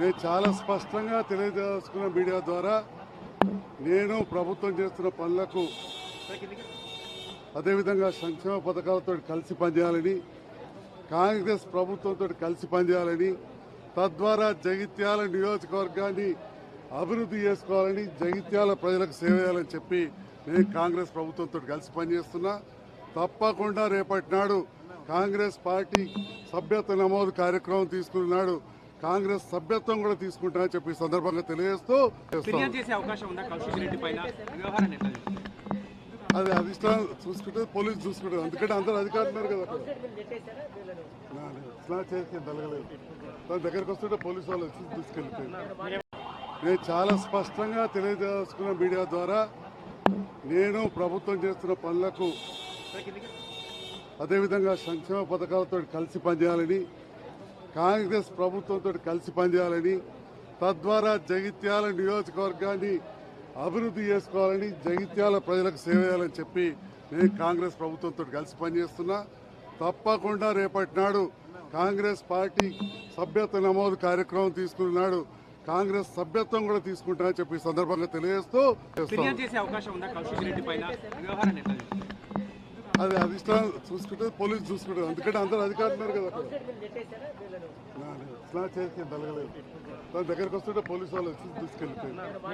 నేను చాలా స్పష్టంగా తెలియజేసుకున్న మీడియా ద్వారా నేను ప్రభుత్వం చేస్తున్న పనులకు అదేవిధంగా సంక్షేమ పథకాలతో కలిసి పనిచేయాలని, కాంగ్రెస్ ప్రభుత్వంతో కలిసి పనిచేయాలని, తద్వారా జగిత్యాల నియోజకవర్గాన్ని అభివృద్ధి చేసుకోవాలని, జగిత్యాల ప్రజలకు సేవ చేయాలని చెప్పి నేను కాంగ్రెస్ ప్రభుత్వంతో కలిసి పనిచేస్తున్నా. తప్పకుండా రేపటి నాడు కాంగ్రెస్ పార్టీ సభ్యత్వ నమోదు కార్యక్రమం తీసుకున్నాడు. కాంగ్రెస్ సభ్యత్వం కూడా తీసుకుంటా అని చెప్పి సందర్భంగా తెలియజేస్తూ అది అధిష్టానం చూసుకుంటే పోలీసు చూసుకుంటారు. అందుకంటే అందరూ అధికారులు ఉన్నారు కదా అక్కడ. చేసి తలగలేదు తన దగ్గరకు వస్తుంటే పోలీసు వాళ్ళు వచ్చి తీసుకెళ్ళిపోయారు. నేను చాలా స్పష్టంగా తెలియజేసుకున్న మీడియా ద్వారా నేను ప్రభుత్వం చేస్తున్న పనులకు అదేవిధంగా సంక్షేమ పథకాలతో కలిసి పనిచేయాలని, కాంగ్రెస్ ప్రభుత్వంతో కలిసి పనిచేయాలని, తద్వారా జగిత్యాల నియోజకవర్గాన్ని అభివృద్ధి చేసుకోవాలని, జగిత్యాల ప్రజలకు సేవ చేయాలని చెప్పి నేను కాంగ్రెస్ ప్రభుత్వంతో కలిసి పనిచేస్తున్నా. తప్పకుండా రేపటి నాడు కాంగ్రెస్ పార్టీ సభ్యత్వ నమోదు కార్యక్రమం తీసుకున్నాడు. కాంగ్రెస్ సభ్యత్వం కూడా తీసుకుంటా అని చెప్పి సందర్భంగా తెలియజేస్తూ అది అధిష్టానం చూసుకుంటే పోలీసు చూసుకుంటారు. అందుకంటే అందరూ అధికారులు ఉన్నారు కదా అక్కడ. చేసి తలగలేదు తన దగ్గరకు వస్తుంటే పోలీసు వాళ్ళు వచ్చి తీసుకెళ్ళిపోయారు.